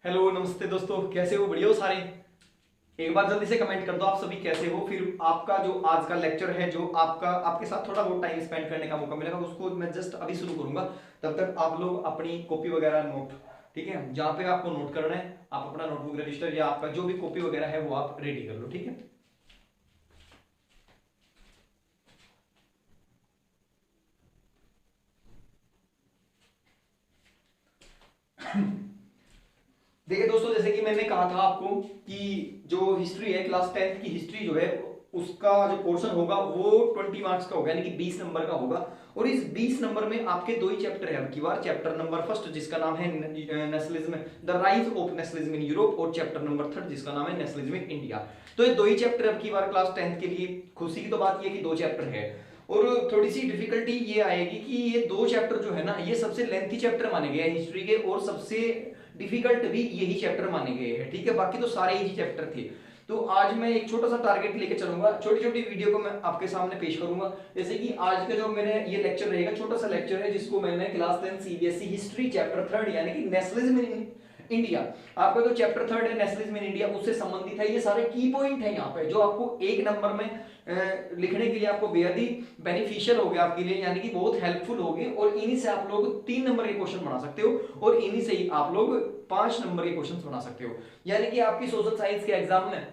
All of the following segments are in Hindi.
हेलो नमस्ते दोस्तों, कैसे हो? बढ़िया हो सारे? एक बार जल्दी से कमेंट कर दो आप सभी कैसे हो। फिर आपका जो आज का लेक्चर है, जो आपका आपके साथ थोड़ा बहुत टाइम स्पेंड करने का मौका मिलेगा, उसको मैं जस्ट अभी शुरू करूंगा। तब तक आप लोग अपनी कॉपी वगैरह नोट, ठीक है, जहां पे आपको नोट करना है आप अपना नोटबुक रजिस्टर या आपका जो भी कॉपी वगैरह है वो आप रेडी कर लो, ठीक है। देखिए दोस्तों, जैसे कि मैंने कहा था आपको कि जो हिस्ट्री है, क्लास 10th की हिस्ट्री जो है उसका जो पोर्शन होगा वो 20 मार्क्स का होगा, यानी कि 20 नंबर का होगा। और इस 20 नंबर में आपके दो ही चैप्टर है अब की बार। चैप्टर नंबर फर्स्ट जिसका नाम है nationalism, the rise of nationalism in Europe, और चैप्टर नंबर थर्ड जिसका नाम है नेशनलिज्म इन इंडिया। तो ये दो ही चैप्टर अब की बार क्लास 10th के लिए। खुशी की तो बात ये कि दो चैप्टर है, और थोड़ी सी डिफिकल्टी ये आएगी कि ये दो चैप्टर जो है ना, ये सबसे लेंथी चैप्टर माने गए हैं हिस्ट्री के, और सबसे डिफिकल्ट भी यही चैप्टर माने गए हैं, ठीक है। बाकी तो सारे इजी चैप्टर थे। तो आज मैं एक छोटा सा टारगेट लेके चलूंगा, छोटी छोटी वीडियो को मैं आपके सामने पेश करूंगा। जैसे कि आज का जो मेरे ये लेक्चर रहेगा, छोटा सा लेक्चर है जिसको मैंने class 10 CBSE history chapter third यानी कि नेशनलिज्म इन इंडिया, आपका जो चैप्टर थर्ड है नेशनलिज्म इन इंडिया उससे संबंधित है। ये सारे की पॉइंट है यहाँ पे जो आपको एक नंबर में लिखने के लिए आपको बेहद ही बेनिफिशियल हो गया आपके लिए, यानी कि बहुत हेल्पफुल हो गए। और इन्हीं से आप लोग 3 नंबर के क्वेश्चन बना सकते हो, और इन्हीं से ही आप लोग 5 नंबर के क्वेश्चन बना सकते हो। यानी कि आपकी सोशल साइंस के एग्जाम में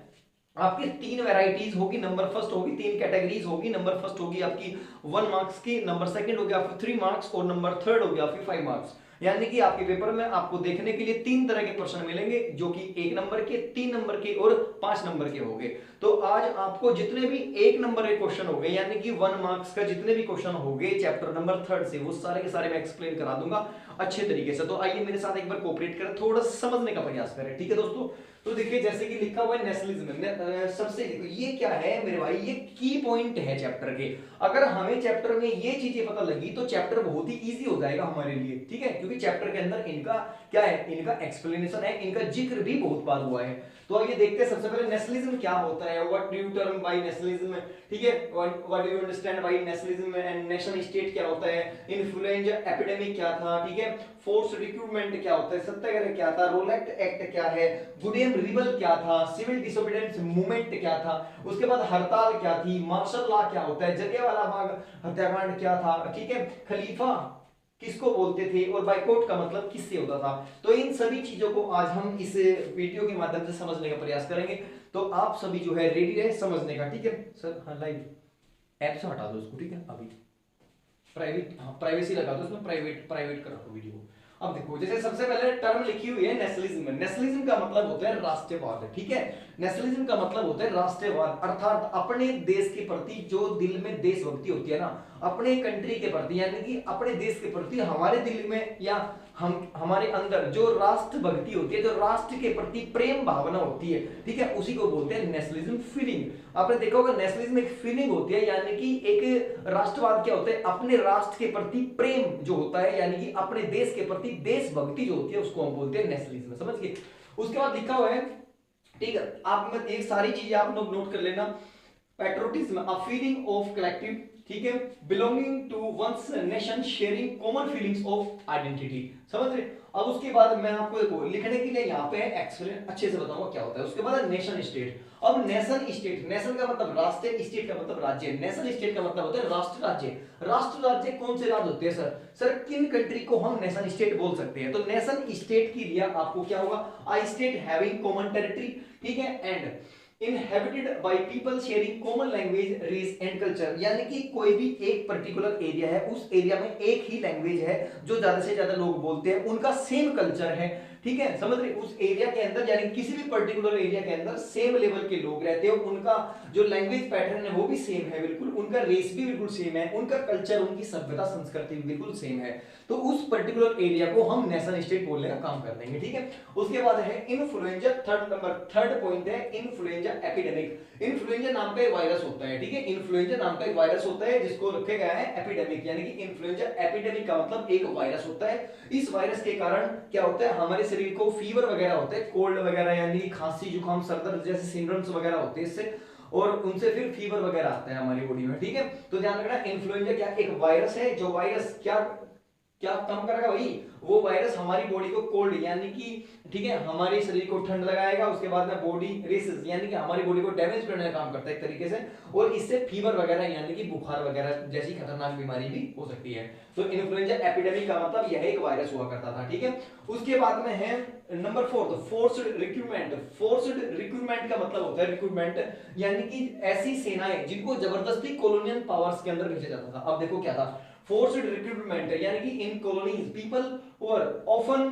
आपकी 3 वैरायटीज होगी। नंबर फर्स्ट होगी, 3 कैटेगरीज होगी। नंबर फर्स्ट होगी आपकी 1 मार्क्स की, नंबर सेकंड होगी आपकी 3 मार्क्स, और नंबर थर्ड होगी आपकी 5 मार्क्स। यानी कि आपके पेपर में आपको देखने के लिए 3 तरह के प्रश्न मिलेंगे, जो कि 1 नंबर के, 3 नंबर के और 5 नंबर के होंगे। तो आज आपको जितने भी 1 नंबर के क्वेश्चन हो गए, यानी कि 1 मार्क्स का जितने भी क्वेश्चन हो गए चैप्टर नंबर थर्ड से, वो सारे के सारे मैं एक्सप्लेन करा दूंगा अच्छे तरीके से। तो आइए मेरे साथ एक बार कोऑपरेट करें, थोड़ा समझने का प्रयास करें, ठीक है दोस्तों। तो देखिए जैसे कि लिखा हुआ है नेशनलिज्म, सबसे ये क्या है मेरे भाई, ये की पॉइंट है चैप्टर के। अगर हमें चैप्टर में ये चीजें पता लगी तो चैप्टर बहुत ही इजी हो जाएगा हमारे लिए, ठीक है, क्योंकि चैप्टर के अंदर इनका क्या है, इनका एक्सप्लेनेशन है, इनका जिक्र भी बहुत बार हुआ है। तो आइए देखते हैं सबसे पहले नेशनलिज्म क्या होता है, what do you term by nationalism, ठीक है, what do you understand by nationalism, and nation state क्या होता है, इन्फ्लुएंजा एपिडेमिक क्या था, ठीक है, फोर्स रिक्रूटमेंट क्या होता है, सत्याग्रह क्या था, रोलेक्ट एक्ट क्या है, गुडियम रिबल क्या था, सिविल डिसोबीडियंस मूवमेंट क्या था, उसके बाद हड़ताल क्या थी, मार्शल लॉ क्या होता है, जलियांवाला बाग हत्याकांड क्या था, ठीक है, खलीफा किसको बोलते थे, और बाइकआउट का मतलब किससे होता था। तो इन सभी चीजों को आज हम इस वीडियो के माध्यम से समझने का प्रयास करेंगे। तो आप सभी जो है रेडी रहे समझने का, ठीक है सर। हाँ, लाइव ऐप से हटा दो उसको, ठीक है, अभी प्राइवेट, हाँ प्राइवेसी लगा दो उसमें, प्राइवेट प्राइवेट कर रखो वीडियो को। अब देखो, जैसे सबसे पहले टर्म लिखी हुई है नेशनलिज्म। नेशनलिज्म का मतलब होता है राष्ट्रवाद, ठीक है। नेशनलिज्म का मतलब होता है राष्ट्रवाद, अर्थात अपने देश के प्रति जो दिल में देशभक्ति होती है ना, अपने कंट्री के प्रति, यानी कि अपने देश के प्रति हमारे दिल में या हम हमारे अंदर जो राष्ट्र भक्ति होती है, जो राष्ट्र के प्रति प्रेम भावना होती है, ठीक है, उसी को बोलते हैं नेशनलिज्म फीलिंग। आपने देखा होगा नेशनलिज्म एक फीलिंग होती है, यानी कि एक राष्ट्रवाद क्या होता है, अपने राष्ट्र के प्रति प्रेम जो होता है, यानी कि अपने देश के प्रति देशभक्ति जो होती है, उसको हम बोलते हैं नेशनलिज्म, समझ गए। उसके बाद लिखा हुआ है, ठीक है, आप में एक सारी चीजें आप लोग नोट कर लेना। Patriotism, a feeling of collective, ठीक है, belonging to one's nation, sharing common feelings of identity, समझ रहे। अब उसके बाद मैं आपको देखो लिखने के लिए यहाँ पे एक्सप्लेन अच्छे से बताऊंगा क्या होता है। उसके बाद नेशन स्टेट। अब नेशन स्टेट, नेशन का मतलब राष्ट्र, स्टेट का मतलब राज्य। नेशन स्टेट का मतलब होता है राष्ट्र राज्य। राष्ट्र राज्य कौन से राज्य होते हैं सर? सर किन कंट्री को हम नेशन स्टेट बोल सकते हैं? तो नेशन स्टेट की लिए आपको क्या होगा, आई स्टेट हैविंग कॉमन टेरिटरी, ठीक है, and inhabited by people sharing common language, race and culture, यानी कि कोई भी एक पर्टिकुलर एरिया है, उस एरिया में एक ही लैंग्वेज है जो ज्यादा से ज्यादा लोग बोलते हैं, उनका सेम कल्चर है, ठीक है, समझ रहे। उस एरिया के अंदर यानी किसी भी पर्टिकुलर एरिया के अंदर सेम लेवल के लोग रहते हैं, उनका जो लैंग्वेज पैटर्न है वो भी सेम है बिल्कुल, उनका रेस भी बिल्कुल सेम है, उनका कल्चर, उनकी सभ्यता संस्कृति भी बिल्कुल सेम है। तो उस पर्टिकुलर एरिया को हम नेशन स्टेट बोलने का काम कर देंगे, ठीक है। उसके बाद है इन्फ्लुएंजा, थर्ड पॉइंट है इन्फ्लुएंजा एपिडेमिक। इन्फ्लुएंजा नाम का एक वायरस होता है, ठीक है, इन्फ्लुएंजा नाम का एक वायरस होता है जिसको रखा गया है एपिडेमिक, यानी कि इन्फ्लुएंजा एपिडेमिक का मतलब एक वायरस होता है। इस वायरस के कारण क्या होता है, हमारे शरीर को फीवर वगैरह होते हैं, कोल्ड वगैरह यानी खांसी जुकाम सरदर्द जैसे सिम्टम्स वगैरह होते हैं इससे, और उनसे फिर फीवर वगैरह आता है हमारी बॉडी में, ठीक है। तो ध्यान रखना, इन्फ्लुएंजा क्या एक वायरस है, जो वायरस क्या क्या कम करेगा भाई, वो वायरस हमारी बॉडी को कोल्ड यानी कि ठीक है हमारे शरीर को ठंड लगाएगा, उसके बाद में बॉडी रेसेस यानी कि हमारी बॉडी को डैमेज करने का काम करता है एक तरीके से, और इससे फीवर वगैरह यानी कि बुखार वगैरह जैसी खतरनाक बीमारी भी हो सकती है। तो इन्फ्लुएंजा एपिडेमिक का मतलब यह एक वायरस हुआ करता था, ठीक है। उसके बाद में है number 4 forced recruitment. Forced recruitment का मतलब होता है रिक्रूटमेंट यानी कि ऐसी सेनाएं जिनको जबरदस्ती कॉलोनियल पावर्स के अंदर भेजा जाता था। अब देखो क्या था फोर्स्ड रिक्रूटमेंट, यानी कि in colonies people were often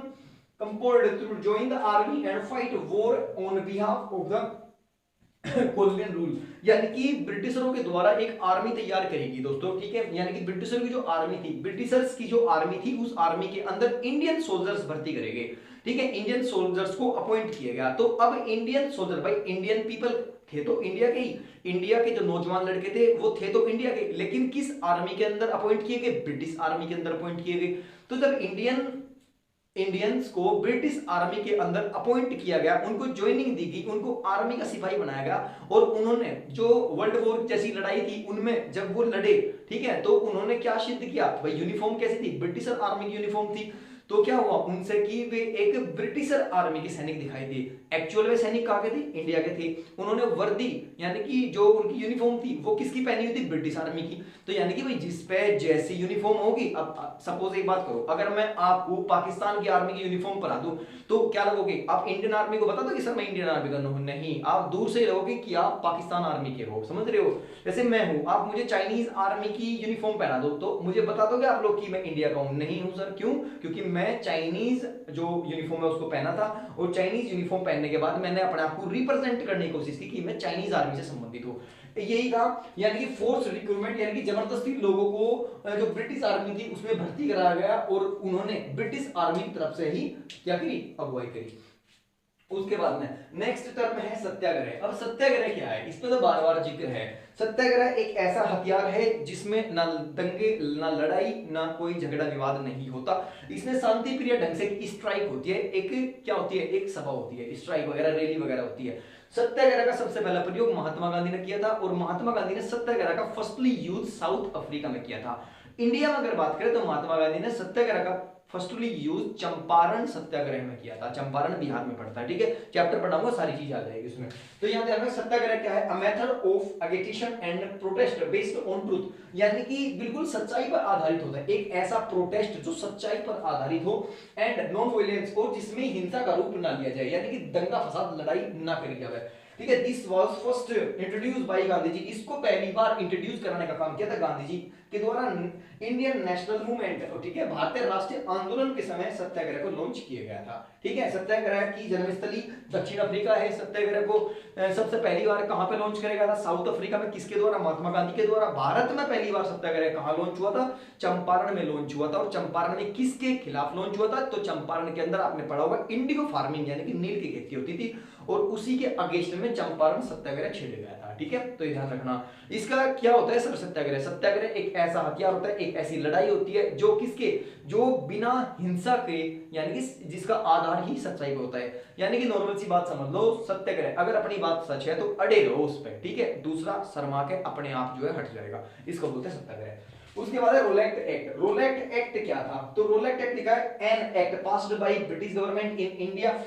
compelled to join the army and fight war on behalf of the colonial rule, यानी कि ब्रिटिशरों के द्वारा एक आर्मी तैयार करेगी दोस्तों, ठीक है। यानी कि ब्रिटिशर की जो आर्मी थी, ब्रिटिशर्स की जो आर्मी थी, उस आर्मी के अंदर इंडियन सोल्जर्स भर्ती करेंगे, ठीक है। इंडियन सोल्जर्स को अपॉइंट किया गया। तो अब इंडियन सोल्जर भाई इंडियन पीपल थे तो इंडिया के ही, इंडिया के जो नौजवान लड़के थे वो थे तो इंडिया के, लेकिन किस आर्मी के अंदर अपॉइंट किए गए, ब्रिटिश आर्मी के अंदर अपॉइंट किए गए। तो जब इंडियंस को ब्रिटिश आर्मी के अंदर अपॉइंट किया गया, उनको ज्वाइनिंग दी गई, उनको आर्मी का सिपाही बनाया गया, और उन्होंने जो वर्ल्ड वॉर जैसी लड़ाई थी उनमें जब वो लड़े, ठीक है, तो उन्होंने क्या सिद्ध किया भाई, यूनिफॉर्म कैसी थी, ब्रिटिशर आर्मी की यूनिफॉर्म थी। तो क्या हुआ उनसे कि वे एक ब्रिटिशर आर्मी के सैनिक दिखाई दिए। एक्चुअल में सैनिक कहाँ के थे, इंडिया के थे। उन्होंने वर्दी यानी कि जो उनकी यूनिफॉर्म थी वो किसकी पहनी हुई थी, ब्रिटिश आर्मी की। तो यानी कि भाई जिस पे जैसी यूनिफॉर्म होगी, अब सपोज एक बात करो, अगर मैं आपको पाकिस्तान की आर्मी की यूनिफॉर्म पहना दूं तो क्या लगोगे, आप इंडियन आर्मी को बता दो कि सर मैं इंडियन आर्मी का हूं, नहीं, आप दूर से लगोगे कि आप पाकिस्तान आर्मी के हो, समझ रहे हो। जैसे मैं हूं, आप मुझे चाइनीज आर्मी की यूनिफॉर्म पहना दो तो मुझे बता दोगे आप लोग कि मैं इंडिया का हूं, नहीं हूं सर, क्यों, क्योंकि मैं चाइनीज जो यूनिफॉर्म है उसको पहना था, और चाइनीज यूनिफॉर्म पहनने के बाद मैंने अपने आप को रिप्रेजेंट करने की कोशिश की कि मैं चाइनीज आर्मी से संबंधित हूं। यही था यानी कि फोर्स रिक्रूटमेंट, यानी कि जबरदस्ती लोगों को जो ब्रिटिश आर्मी थी उसमें भर्ती कराया गया, और उन्होंने ब्रिटिश आर्मी की तरफ से ही क्या करी, अगुवाई करी। उसके बाद में नेक्स्ट टर्म है सत्याग्रह। अब सत्याग्रह क्या है, इसमें तो बार बार जिक्र है। सत्याग्रह एक ऐसा हथियार है जिसमें ना दंगे, ना लड़ाई, ना कोई झगड़ा विवाद नहीं होता। इसमें शांति प्रिय ढंग से एक स्ट्राइक होती है, एक क्या होती है, एक सभा होती है, स्ट्राइक वगैरह, रैली वगैरह होती है। सत्याग्रह का सबसे पहला प्रयोग महात्मा गांधी ने किया था, और महात्मा गांधी ने सत्याग्रह का फर्स्टली यूज साउथ अफ्रीका में किया था। इंडिया में अगर बात करें तो महात्मा गांधी ने सत्याग्रह का फर्स्टली यूज चंपारण सत्याग्रह में किया था। चंपारण बिहार में पड़ता है, ठीक है, चैप्टर पढ़ाऊंगा सारी चीज आ जाएगी उसमें। तो यहाँ ध्यान रखना सत्याग्रह क्या है, अ method of agitation and protest based on truth, यानी कि बिल्कुल सच्चाई पर आधारित होता है, एक ऐसा प्रोटेस्ट जो सच्चाई पर आधारित हो, एंड नॉन वायलेंस, और जिसमें हिंसा का रूप ना लिया जाए, यानी कि दंगा फसाद लड़ाई ना करी जाए, ठीक है। This was first introduced by Gandhi ji, इसको पहली बार इंट्रोड्यूस कराने का काम किया था गांधी जी के द्वारा इंडियन नेशनल मूवमेंट, ठीक है, भारतीय राष्ट्रीय आंदोलन के समय सत्याग्रह को लॉन्च किया गया था, ठीक है। सत्याग्रह की जन्मस्थली दक्षिण अफ्रीका है। सत्याग्रह को सबसे पहली बार कहां पे लॉन्च किया गया था, साउथ अफ्रीका में, किसके द्वारा, महात्मा गांधी के द्वारा। भारत में पहली बार सत्याग्रह कहां लॉन्च हुआ था, चंपारण में लॉन्च हुआ था, और चंपारण में किसके खिलाफ लॉन्च हुआ था, तो चंपारण के अंदर आपने पढ़ा होगा इंडिगो फार्मिंग यानी कि नील की खेती होती थी, और उसी के अगेंस्ट में चंपारण सत्याग्रह छेड़ा गया था, ठीक है। तो ये ध्यान रखना। इसका क्या होता है सर सत्याग्रह, सत्याग्रह एक ऐसा हथियार होता है, एक ऐसी लड़ाई होती है जो किसके, जो बिना हिंसा के, यानी कि जिसका आधार ही सच्चाई पे होता है। यानी कि नॉर्मल सी बात समझ लो, सत्याग्रह अगर अपनी बात सच है तो अड़े रहो उस पर, ठीक है, दूसरा शर्मा के अपने आप जो है हट जाएगा, इसको बोलते हैं सत्याग्रह। उसके बाद है रोलेक्ट एक्ट। रोलेक्ट एक्ट क्या था, तो रोलेक्ट एक्ट लिखा है an act passed by British government in India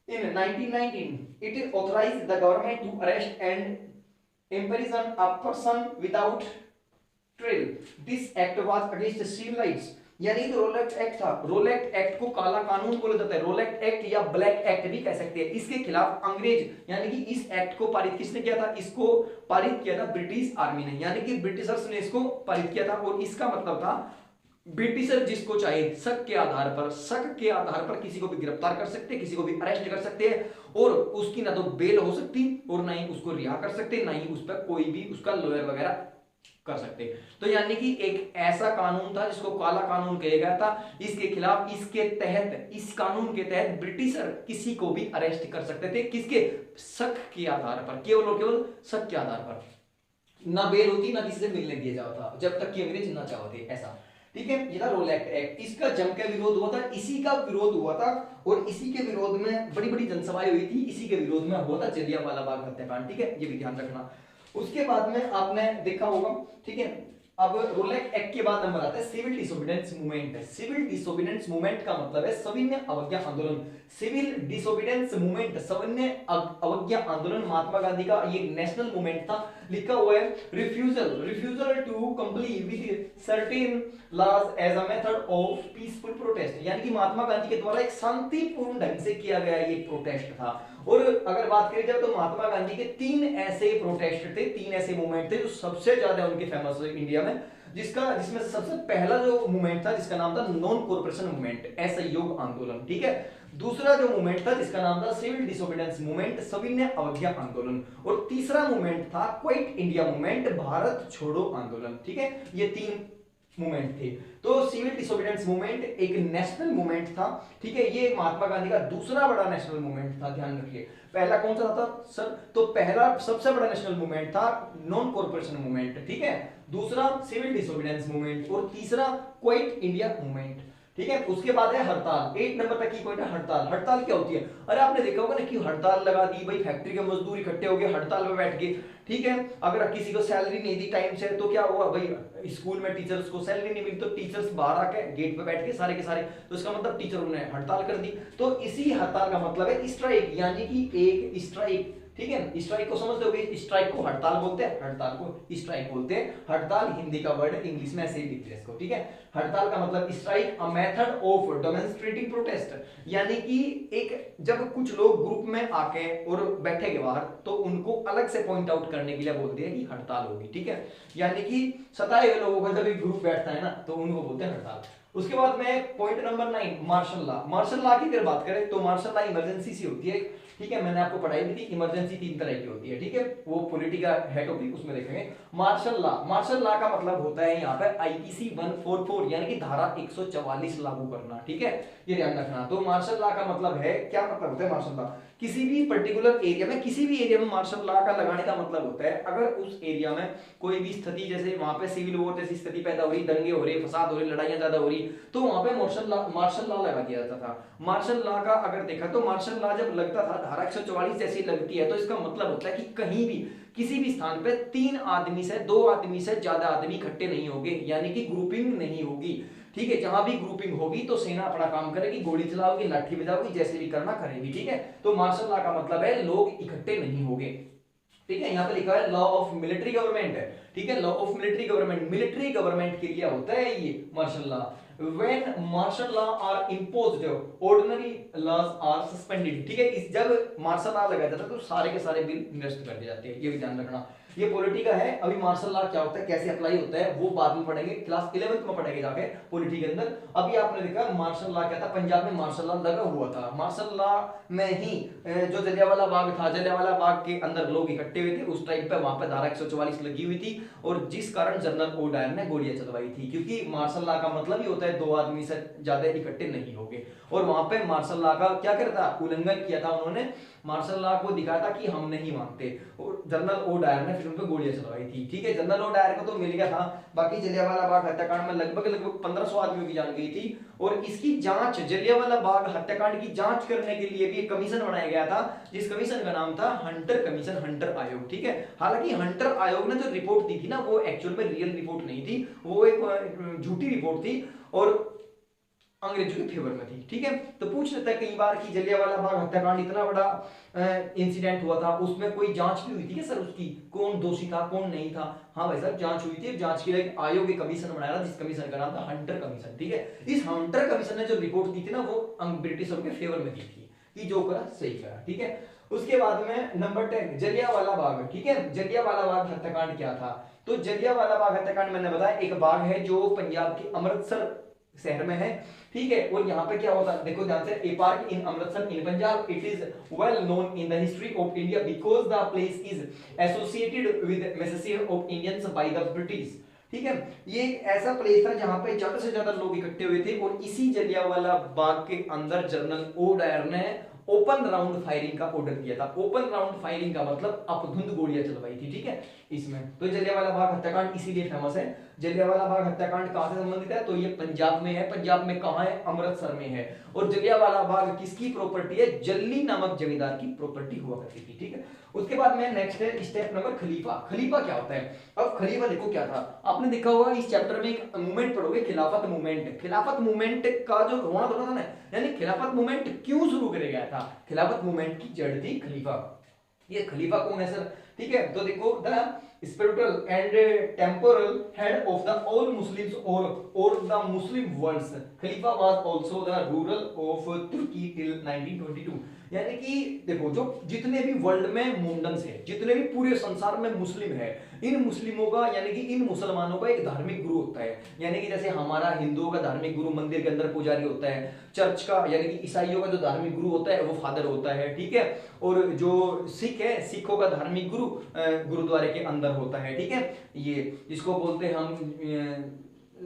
in 1919. It authorized the government to arrest and imprison a person without trial. This act was against civil rights. यानी कि रोलेक्ट एक्ट था, रोलेक्ट एक्ट को काला कानून बोला जाता है, रोलेक्ट एक्ट या ब्लैक एक्ट भी कह सकते हैं। इसके खिलाफ अंग्रेज यानी कि इस एक्ट को पारित किसने किया था, इसको पारित किया था ब्रिटिश आर्मी ने, यानी कि ब्रिटिशर्स ने इसको पारित किया था। और इसका मतलब था ब्रिटिशर जिसको चाहे शक के आधार पर किसी को भी गिरफ्तार कर सकते हैं, किसी को भी अरेस्ट कर सकते हैं, और उसकी ना तो बेल हो सकती और ना ही उसको रिहा कर सकते, ना ही उस पर कोई भी उसका लॉयर वगैरह कर सकते। तो यानी कि एक ऐसा कानून था जिसको काला कानून कहा गया था। इसके खिलाफ, इसके तहत, इस कानून के तहत ब्रिटिशर किसी को भी अरेस्ट कर सकते थे, किसके, शक के आधार पर, केवल और केवल शक के आधार पर, ना बेल होती ना किसी से मिलने दिया जाता जब तक कि अंग्रेज ना चाहते, ऐसा, ठीक है। ये था रोलेक्ट एक्ट। इसका जम के विरोध हुआ था, इसी का विरोध हुआ था, और इसी के विरोध में बड़ी बड़ी जनसभाएं हुई थी, इसी के विरोध में हुआ था जलियांवाला बाग हत्याकांड, ठीक है, ये भी ध्यान रखना। उसके बाद में आपने देखा होगा, ठीक है, अब रोलैक एक्ट के बाद नंबर आता है civil disobedience movement. Civil disobedience movement का मतलब है सविनय अवज्ञा आंदोलन। सिविल डिसोबीडियंस मूवमेंट सविनय अवज्ञा आंदोलन महात्मा गांधी का ये नेशनल मूवमेंट था। लिखा हुआ है refusal to comply with certain laws as a method of peaceful protest, यानी कि महात्मा गांधी के द्वारा एक शांतिपूर्ण ढंग से किया गया ये प्रोटेस्ट था। और अगर बात करी जाए तो महात्मा गांधी के 3 ऐसे प्रोटेस्ट थे, 3 ऐसे मूवमेंट थे जो सबसे ज्यादा उनके फेमस है इंडिया में, जिसमें से सबसे पहला जो मूवमेंट था जिसका नाम था नॉन कॉर्पोरेशन मूवमेंट, असहयोग आंदोलन, ठीक है। दूसरा जो मूवमेंट था जिसका नाम था सिविल डिसोबीडियंस मूवमेंट, सविनय अवज्ञा आंदोलन, और तीसरा मूवमेंट था क्विट इंडिया मूवमेंट, भारत छोड़ो आंदोलन, ठीक है। ये 3 मूवमेंट थे। तो सिविल डिसोबीडियंस मूवमेंट एक नेशनल मूवमेंट था, ठीक है। ये महात्मा गांधी का दूसरा बड़ा नेशनल मूवमेंट था, ध्यान रखिए। पहला कौन सा था सर? तो पहला सबसे बड़ा नेशनल मूवमेंट था नॉन कॉर्पोरेशन मूवमेंट, ठीक है। दूसरा सिविल डिसोबीडियंस मूवमेंट और तीसरा क्विट इंडिया मूवमेंट, ठीक है। उसके बाद है हड़ताल। 8 नंबर तक की पॉइंट है हड़ताल। हड़ताल क्या होती है? अरे आपने देखा होगा ना कि हड़ताल लगा दी भाई, फैक्ट्री के मजदूर इकट्ठे हो गए हड़ताल पे बैठ गए, ठीक है। अगर किसी को सैलरी नहीं दी टाइम से तो क्या हुआ भाई, स्कूल में टीचर्स को सैलरी नहीं मिली तो टीचर्स बाहर आके गेट पे बैठ के सारे के सारे, तो इसका मतलब टीचरों ने हड़ताल कर दी। तो इसी हड़ताल का मतलब है स्ट्राइक, यानी कि एक स्ट्राइक, ठीक है। स्ट्राइक को समझते होगे, स्ट्राइक को हड़ताल बोलते हैं, हड़ताल को स्ट्राइक बोलते हैं। हड़ताल हिंदी का वर्ड है, इंग्लिश में ऐसे ही लिखते हैं इसको, ठीक है। हड़ताल का मतलब strike a method of demonstrating protest, यानी कि एक जब कुछ लोग ग्रुप में आके और बैठे के बाहर तो उनको अलग से पॉइंट आउट करने के लिए बोलते हैं कि हड़ताल होगी, ठीक है। यानी कि सताए हुए लोगों का जब एक ग्रुप बैठता है ना तो उनको बोलते हैं हड़ताल। उसके बाद में point number 9 martial law. Martial law की अगर बात करें तो मार्शल लॉ इमरजेंसी सी होती है, ठीक है। मैंने आपको पढ़ाई भी थी, इमरजेंसी 3 तरह की होती है, ठीक है। वो पॉलिटी का है टॉपिक, उसमें देखेंगे। मार्शल लॉ, मार्शल लॉ का मतलब होता है यहाँ पे आईपीसी 144 यानी कि धारा 144 लागू करना, ठीक है। ये ध्यान रखना। तो मार्शल लॉ का मतलब है, क्या मतलब होता है मार्शल लॉ? किसी भी पर्टिकुलर एरिया में, किसी भी एरिया में मार्शल लॉ का लगाने का मतलब होता है अगर उस एरिया में कोई भी स्थिति, जैसे वहां पे सिविल वॉर जैसी स्थिति पैदा हो रही, दंगे हो रहे, फसाद हो रहे, लड़ाइयां ज्यादा हो रही, तो वहां पे मार्शल लॉ लगा दिया जाता था। मार्शल लॉ का अगर देखा तो मार्शल लॉ जब लगता था धारा 144 जैसी लगती है तो इसका मतलब होता है कि कहीं भी किसी भी स्थान पे 3 आदमी से 2 आदमी से ज्यादा आदमी इकट्ठे नहीं होंगे, यानी कि ग्रुपिंग नहीं होगी, ठीक है। जहां भी ग्रुपिंग होगी तो सेना अपना काम करेगी, गोली चलाओगी, लाठी बजाओगी, जैसे भी करना करेगी, ठीक है। तो मार्शल लॉ का मतलब है लोग इकट्ठे नहीं होंगे, ठीक है। यहाँ पे लिखा है लॉ ऑफ मिलिट्री गवर्नमेंट है, ठीक है। Law of military government, military government के लिए होता है ये martial law. When martial law are imposed, ordinary laws are suspended, ठीक है। जब मार्शल लॉ लगाया जाता है तो सारे के सारे बिल निरस्त कर दिए जाते हैं, ये भी ध्यान रखना। ये पॉलिटी का है। अभी मार्शल लॉ क्या होता है, कैसे अप्लाई होता है, वो बाद में पढ़ेंगे, क्लास 11th में पढ़ेंगे जाके पॉलिटी के अंदर। अभी आपने देखा मार्शल लॉ क्या था, पंजाब में मार्शल लॉ लगा हुआ था। मार्शल लॉ में ही जो जलियांवाला बाग था, जलियांवाला बाग के अंदर लोग इकट्ठे हुए थे उस टाइम पे, वहां पे धारा 144 लगी हुई थी और जिस कारण जनरल ओ डायर ने गोलियां चलवाई थी, क्योंकि मार्शल लॉ का मतलब ही होता है 2 आदमी से ज्यादा इकट्ठे नहीं होंगे। और वहां पे मार्शल लॉ का क्या करता, उल्लंघन किया था उन्होंने, मार्शल लॉ को दिखाया था कि हम नहीं मानते, और जनरल ओ डायर ने फिर उन पे गोलियां चलवाई थी, ठीक है। जनरल ओ डायर को तो मिल गया था, बाकी जलियांवाला बाग हत्याकांड में लगभग 1500 आदमियों की जान गई थी। और इसकी जांच, जलियांवाला बाग हत्याकांड की जांच करने के लिए भी एक कमीशन बनाया गया था, जिस कमीशन का नाम था हंटर कमीशन, हंटर आयोग, ठीक है। हालांकि हंटर आयोग ने जो रिपोर्ट दी थी ना वो एक्चुअल में रियल रिपोर्ट नहीं थी, वो एक झूठी रिपोर्ट थी और अंग्रेजों के फेवर में थी, ठीक है। तो पूछ लेता है कई बार कि जलियांवाला बाग हत्याकांड इतना बड़ा इंसिडेंट हुआ था, उसमें कोई जांच भी हुई थी क्या सर उसकी, कौन दोषी था कौन नहीं था? हाँ भाई साहब जांच हुई थी, जांच के लिए एक आयोग, एक कमीशन बनाया था जिस कमीशन का नाम था हंटर कमीशन, ठीक है। इस हंटर कमीशन ने जो रिपोर्ट दी थी ना वो ब्रिटिशरों के फेवर में दी थी कि जो करा सही करा, ठीक है। उसके बाद में नंबर 10 जलियांवाला बाग, ठीक है। जलियांवाला बाग हत्याकांड क्या था? तो जलियांवाला बाग हत्याकांड मैंने बताया एक बाग है जो पंजाब के अमृतसर शहर में है, ठीक है। और यहाँ पे क्या होता है देखो ध्यान से, a park in Amritsar in Punjab, it is well known in the history of India because the place is associated with massacre of Indians by the British, ठीक है। ये एक ऐसा प्लेस था जहां पे ज्यादा से ज्यादा लोग इकट्ठे हुए थे और इसी जलियांवाला बाग के अंदर जनरल ओ डायर ने ओपन राउंड फायरिंग का ऑर्डर दिया था। ओपन राउंड फायरिंग का मतलब अपधुंध गोलियां चलवाई थी, ठीक है इसमें। तो जलियांवाला बाग हत्याकांड इसीलिए फेमस है। जलियांवाला बाग हत्याकांड कहां से संबंधित है? तो ये पंजाब में है। पंजाब में कहां है? अमृतसर में है। और जलियांवाला बाग किसकी प्रॉपर्टी है? जल्ली नामक जमींदार की प्रॉपर्टी हुआ करती थी, ठीक है। उसके बाद में नेक्स्ट है स्टेप नंबर खलीफा। खलीफा क्या होता है? अब खलीफा देखो क्या था, आपने देखा होगा इस चैप्टर में एक मूवमेंट पढ़ोगे, खिलाफत मूवमेंट। खिलाफत मूवमेंट का जो होना था ना, यानी खिलाफत मूवमेंट क्यों शुरू करे गया था? खिलाफत मूवमेंट की जड़ थी खलीफा। ये खलीफा कौन है सर? ठीक है, तो देखो the spiritual and temporal head of the all Muslims और द मुस्लिम वर्ल्ड्स। खलीफा was also the ruler of Turkey till 1922। यानी कि देखो जो जितने भी वर्ल्ड में मुंडन्स है, जितने भी पूरे संसार में मुस्लिम है, इन मुस्लिमों का यानी कि इन मुसलमानों का एक धार्मिक गुरु होता है। यानी कि जैसे हमारा हिंदुओं का धार्मिक गुरु मंदिर के अंदर पुजारी होता है, चर्च का यानी कि ईसाइयों का जो धार्मिक गुरु होता है वो फादर होता है, ठीक है। और जो सिख है, सिखों का धार्मिक गुरु गुरुद्वारे के अंदर होता है, ठीक है। ये जिसको बोलते हैं हम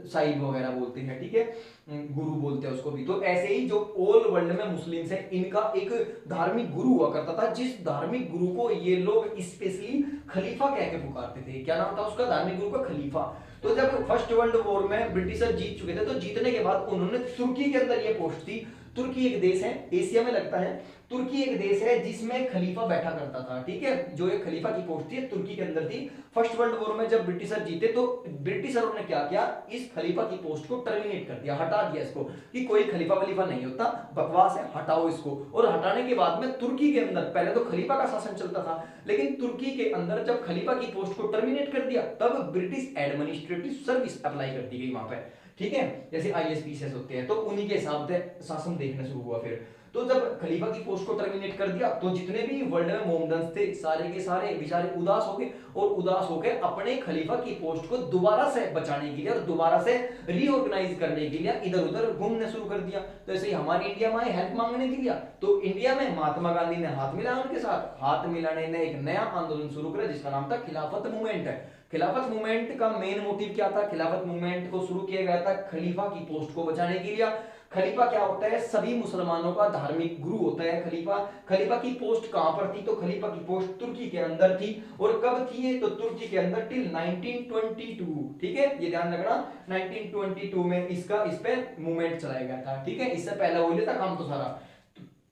साहिब वगैरह बोलते हैं, ठीक है, गुरु बोलते हैं उसको भी। तो ऐसे ही जो ऑल वर्ल्ड में मुस्लिम्स हैं, इनका एक धार्मिक गुरु हुआ करता था, जिस धार्मिक गुरु को ये लोग स्पेशली खलीफा कह के पुकारते थे। क्या नाम था उसका? धार्मिक गुरु का खलीफा। तो जब फर्स्ट वर्ल्ड वॉर में ब्रिटिशर जीत चुके थे, तो जीतने के बाद उन्होंने तुर्की के अंदर ये पोस्ट थी। तुर्की एक देश है, एशिया में लगता है। तुर्की एक देश है जिसमें खलीफा बैठा करता था, ठीक है। जो एक खलीफा की पोस्ट थी तुर्की के अंदर थी। फर्स्ट वर्ल्ड वॉर में जब ब्रिटिशर जीते तो ब्रिटिशरों ने क्या किया, इस खलीफा की पोस्ट को टर्मिनेट कर दिया, हटा दिया इसको, कि कोई खलीफा वलीफा नहीं होता, बकवास है, हटाओ इसको। और हटाने के बाद में तुर्की के अंदर पहले तो खलीफा का शासन चलता था, लेकिन तुर्की के अंदर जब खलीफा की पोस्ट को टर्मिनेट कर दिया, तब ब्रिटिश एडमिनिस्ट्रेटिव सर्विस अप्लाई कर दी गई वहां पे, ठीक है। जैसे ISPS होते हैं, तो उन्हीं के हिसाब से शासन देखना शुरू हुआ फिर। तो जब खलीफा की पोस्ट को टर्मिनेट कर दिया, तो जितने भी वर्ल्ड में मोमडन्स थे सारे के सारे बेचारे उदास हो गए, और उदास होकर अपने खलीफा की पोस्ट को दोबारा से बचाने के लिए और दोबारा से रीऑर्गेनाइज करने के लिए इधर उधर घूमने शुरू कर दिया। तो ऐसे ही हमारी इंडिया में आए हेल्प मांगने के लिए, तो इंडिया में महात्मा गांधी ने हाथ मिलाया उनके साथ। हाथ मिलाने ने एक नया आंदोलन शुरू किया जिसका नाम था खिलाफत मूवमेंट। खिलाफत मूवमेंट का मेन मोटिव क्या था? खिलाफत मूवमेंट को शुरू किया गया था खलीफा की पोस्ट को बचाने के लिए। खलीफा क्या होता है? सभी मुसलमानों का धार्मिक गुरु होता है खलीफा। खलीफा की पोस्ट कहां पर थी? तो खलीफा की पोस्ट तुर्की के अंदर थी। और कब थी ये? तो तुर्की के अंदर टिल 1922, ठीक है, ये ध्यान रखना। 1922 में इसका इस पे मूवमेंट चलाया गया था, ठीक है। इससे पहले हो गया था काम तो सारा।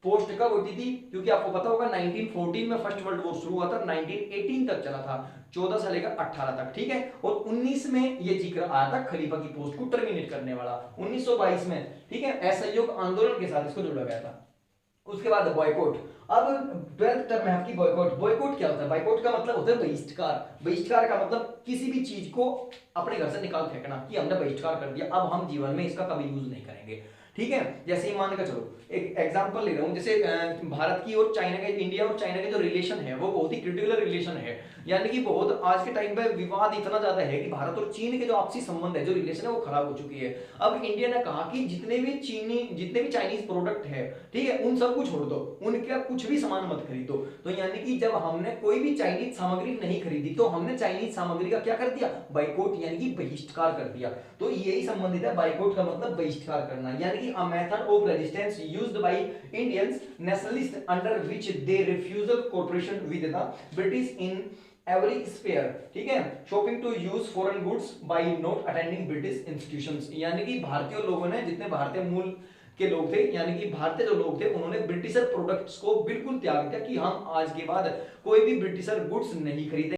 पोस्ट कब होती थी? क्योंकि आपको पता होगा 1914 में फर्स्ट वर्ल्ड वॉर शुरू हुआ था, 1918 तक चला था, 14 से लेकर 18 तक, ठीक है। और 19 में ये जिक्र आया था खलीफा की पोस्ट को टर्मिनेट करने वाला, 1922 में, ठीक है। असहयोग आंदोलन के साथ इसको जोड़ा गया था। उसके बाद बॉयकॉट। अब 12th टर्म है आपकी बॉयकॉट। बॉयकॉट क्या होता है? बॉयकॉट का मतलब होता है बहिष्कार। बहिष्कार का मतलब किसी भी चीज को अपने घर से निकाल फेंकना, कि हमने बहिष्कार कर दिया, अब हम जीवन में इसका कभी यूज नहीं करेंगे, ठीक है। जैसे ही मान कर चलो, एक एग्जांपल ले रहा हूं, जैसे भारत की और चाइना के, इंडिया और चाइना के जो रिलेशन है वो बहुत ही क्रिटिकल रिलेशन है। यानी कि बहुत आज के टाइम पे विवाद इतना ज्यादा है कि भारत और चीन के जो आपसी संबंध है, जो रिलेशन है, वो खराब हो चुकी है। अब इंडिया ने कहा कि जितने भी चाइनीज प्रोडक्ट है, ठीक है, उन सब को छोड़ दो, उनका कुछ भी सामान मत खरीदो। तो यानी कि जब हमने कोई भी चाइनीज सामग्री नहीं खरीदी, तो हमने चाइनीज सामग्री का क्या कर दिया? बाइकआउट, यानी कि बहिष्कार कर दिया। तो यही संबंधित है, बाइकआउट का मतलब बहिष्कार करना, यानी कि a method of resistance used by Indians nationalist under which they refusal cooperation with the British in every sphere, ठीक है, shopping to use foreign goods by not attending British institutions. यानी कि भारतीय लोगों ने, जितने भारतीय मूल के लोग थे, यानी कि भारतीय जो लोग थे, उन्होंने ब्रिटिशर प्रोडक्ट्स को बिल्कुल त्याग दिया कि हम आज के बाद कोई भी ब्रिटिशर गुड्स नहीं खरीदेंगे।